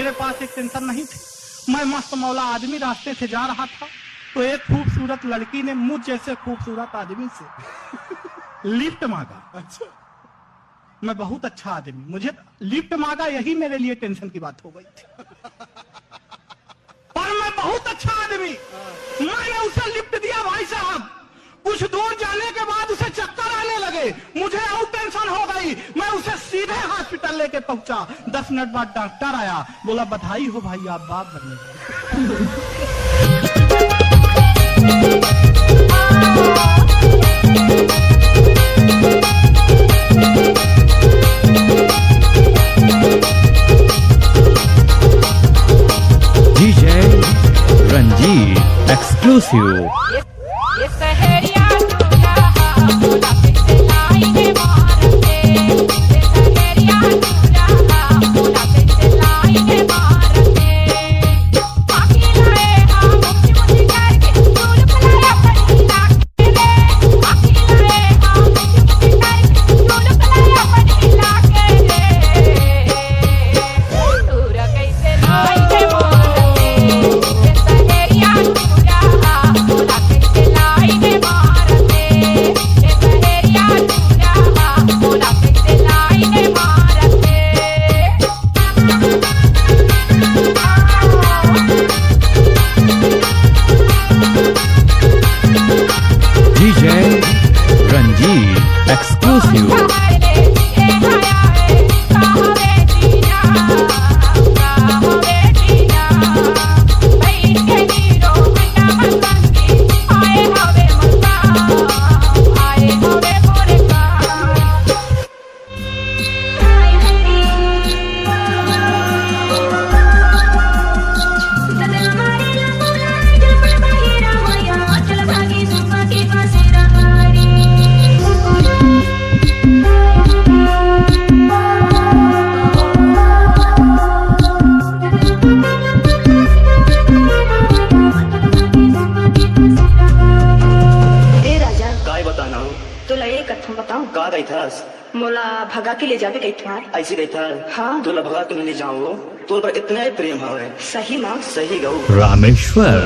मेरे पास एक टेंशन नहीं थी। मैं मस्त मौला आदमी रास्ते से जा रहा था तो एक खूबसूरत लड़की ने मुझ जैसे खूबसूरत आदमी से लिफ्ट मांगा। अच्छा, मैं बहुत अच्छा आदमी, मुझे लिफ्ट मांगा, यही मेरे लिए टेंशन की बात हो गई थी। पर मैं बहुत अच्छा आदमी, मैंने उसे लिफ्ट दिया। भाई साहब, कुछ दूर जाने के बाद उसे चक्कर आने लगे, मुझे और टेंशन हो गई। मैं उसे सीधे हॉस्पिटल लेके पहुंचा। 10 मिनट बाद डॉक्टर आया, बोला बधाई हो भाई, आप बाप बनने वाले। DJ Ranjit exclusive. DJ Ranjit exclusive. का गई था मोला भगा के ले जावे गई था। ऐसी गई था? हाँ। तोला भगा के ले जाओ, तोर पर इतना ही प्रेम है। सही माँ, सही गौ। रामेश्वर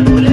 बोले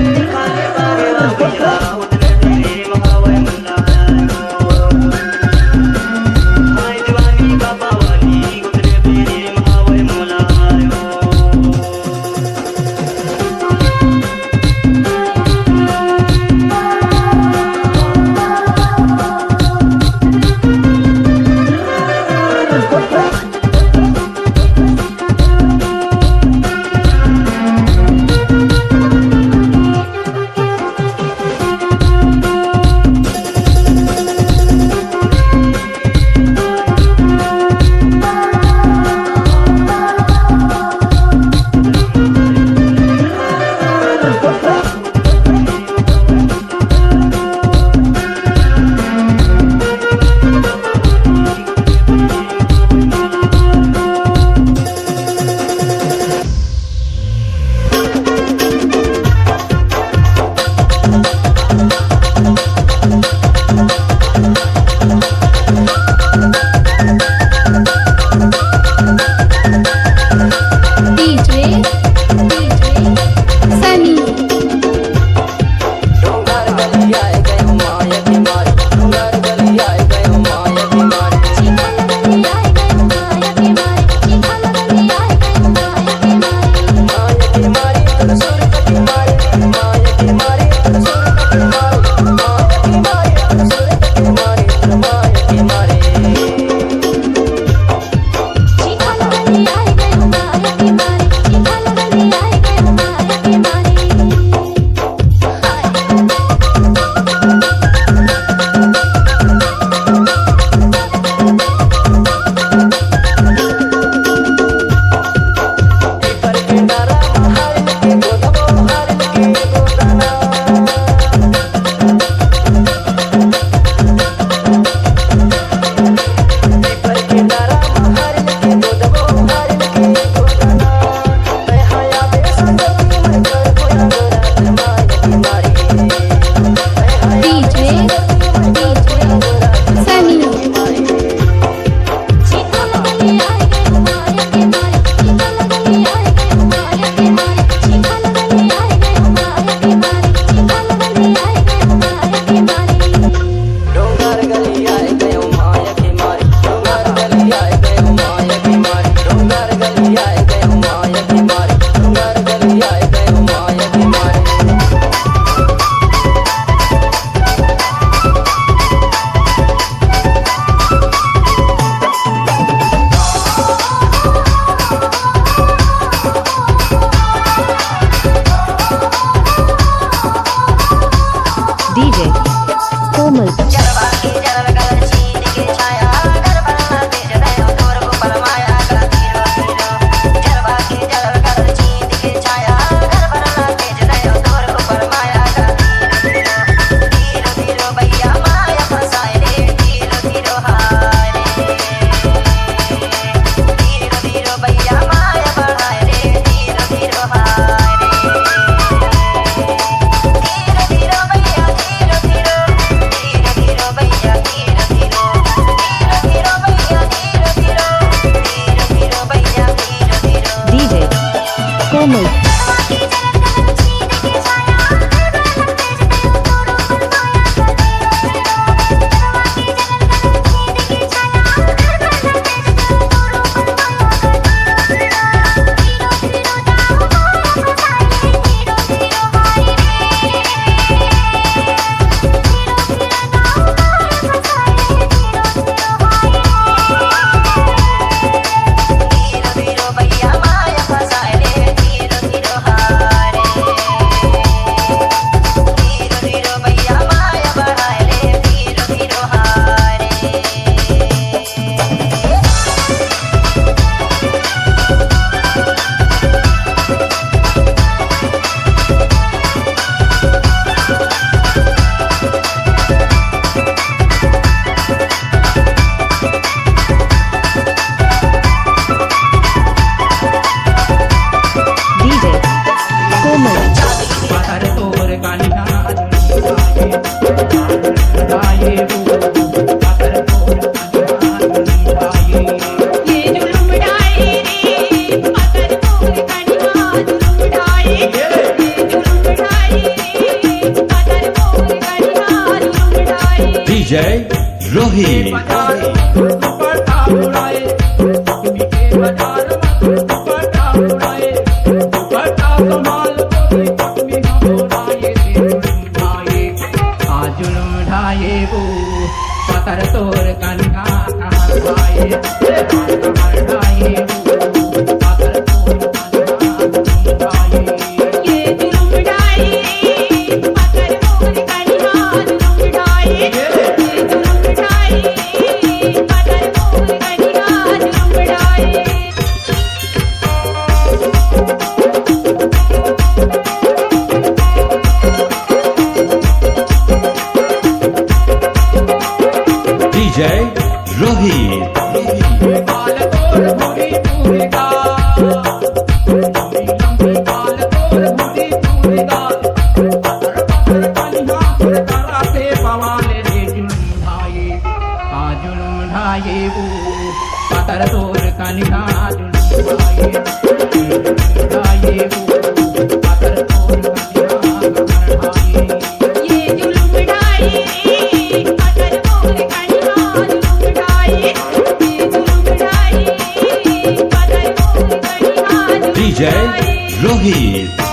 कोमल। DJ Rohit। DJ Rohit। DJ Rohit।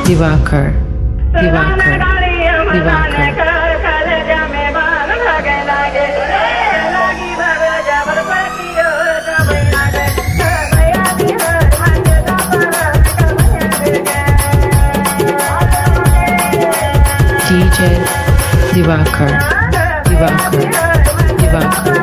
Divakar, Divakar, Divakar. DJ Divakar, Divakar, Divakar.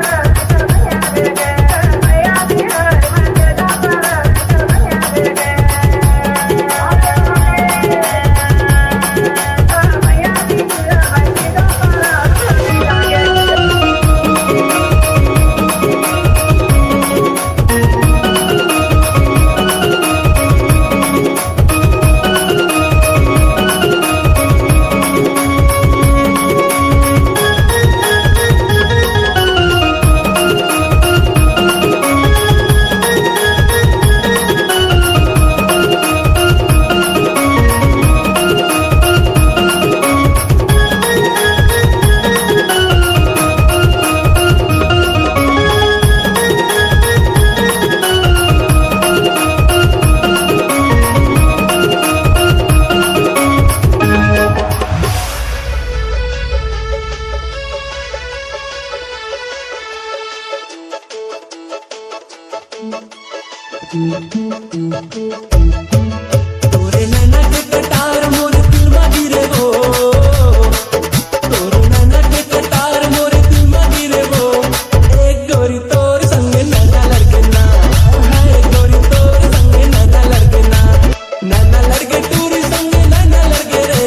तोरे नैना के कटार मोरे दिल में गिरे वो, तोरे नैना के कटार मोरे दिल में गिरे वो। एक गोरी तोर संगे नैना लड़के ना, एक गोरी तोर संगे नैना लड़के ना, नैना लड़के टूरी संगे नैना लड़के रे,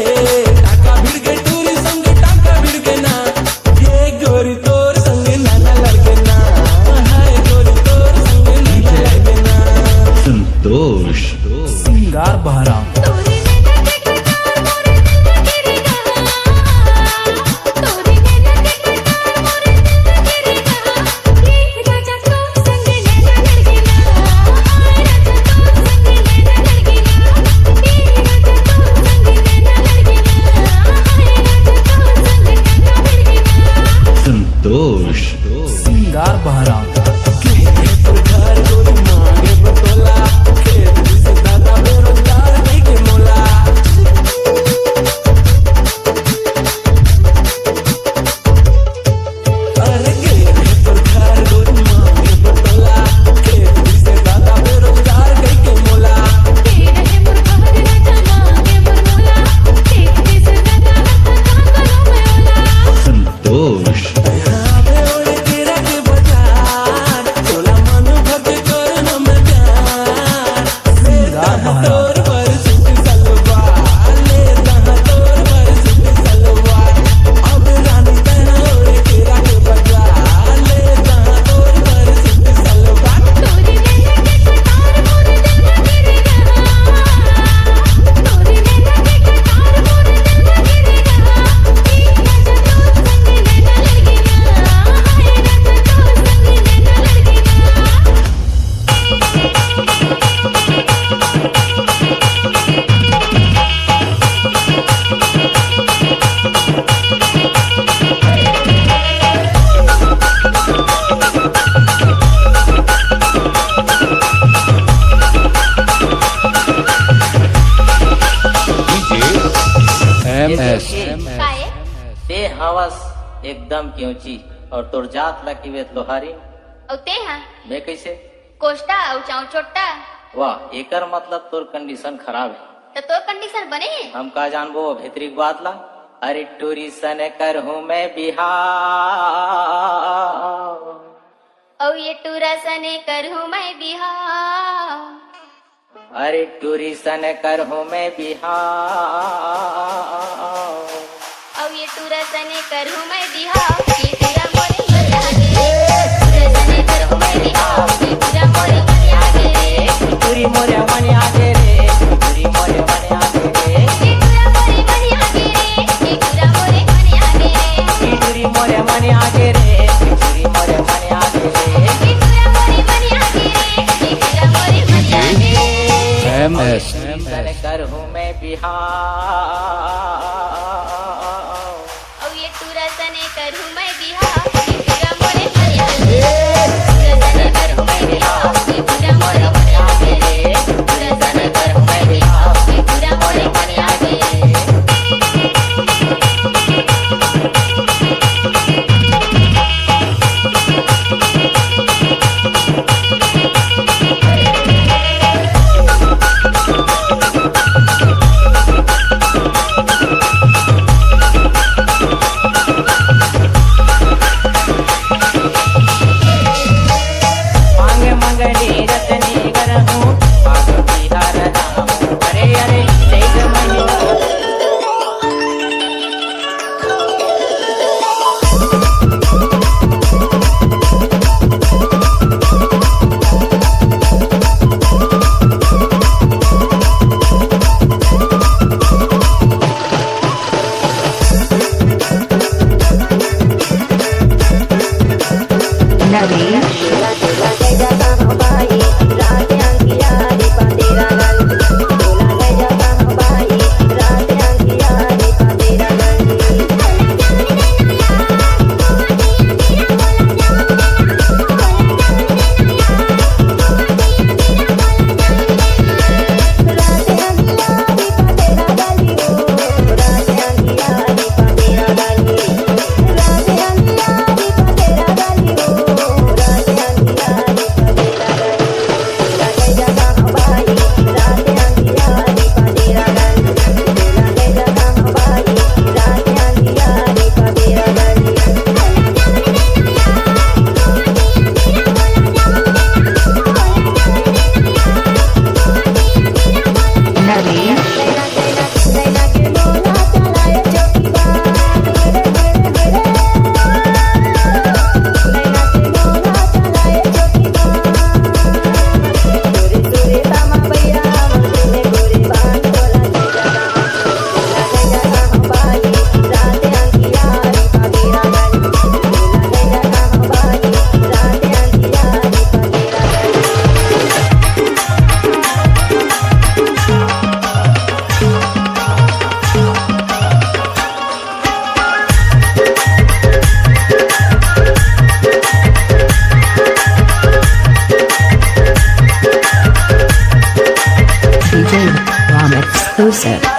टाका भिड़ के टूरी संगे टाका भिड़ के ना, ये गोरी तोर संगे नैना लड़के ना, गोरी तोर संगे नैना लड़के ना। संतोष सिंगार बहरा संतोष सिंगार बहरा घर गोरी मांगे बतोला, खेत से दादा बेरोजगार नहीं के मोला। अरे घर गोरी मांगे बतोला, खेत से दादा बेरोजगार नहीं के मोला। संतोष आवे ओए तेरा के बाजार, तोला मन भग कर हम प्यार। लेता तोर पर सूट सलवार, लेता तोर पर सूट सलवार। अब रानी कहना ओए तेरा के बाजार, लेता तोर पर सूट सलवार। MS ते हवस एकदम क्योंची और तोर जात लकी वे लोहारी औते हैं मैं कैसे कोष्टा औ चाउ छोटा वाह एकर मतलब तोर कंडीशन खराब है। तो तोर कंडीशन बने हम का जानबो भीतरी बात ला। अरे टूरी सन कर हूँ मैं बिहार, औ ये टूरा सने कर हूँ मैं बिहार। अरे टूरी सन कर हूँ मैं बिहार, औ ये टूरा सने कर हूँ मैं बिहार। ये तेरा मोरे मरिया गे, टूरा सने कर हूँ मैं बिहार। ये तेरा मोरे मरिया गे, टूरी मोरे मने आगे रे, टूरी मोरे मने आगे रे, ये टूरा मोरे मरिया गे, ये टूरा मोरे मरिया गे, टूरी मोरे मने आगे रे, टूरी मोरे मने आगे रे। ये टूरा मोरे मरिया गे, ये तेरा मोरे मरिया गे। MS सन कर हूँ मैं बिहार, औ ये टूरा सने कर हूँ मैं बिहार। ये तेरा मोरे मरिया गे, टूरा सने कर हूँ मैं बिहार। ये टूरा मोरे मरिया गे, टूरा सने कर हूँ मैं बिहार। ये टूरा मोरे मरिया exclusive.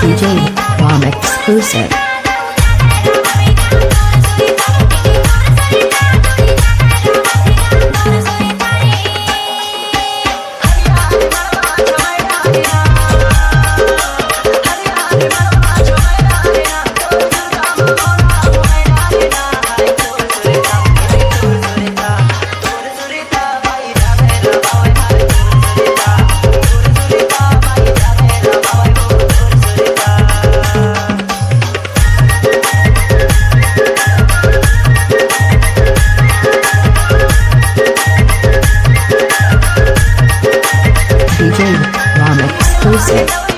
DJ Ram exclusive. DJ Ram exclusive.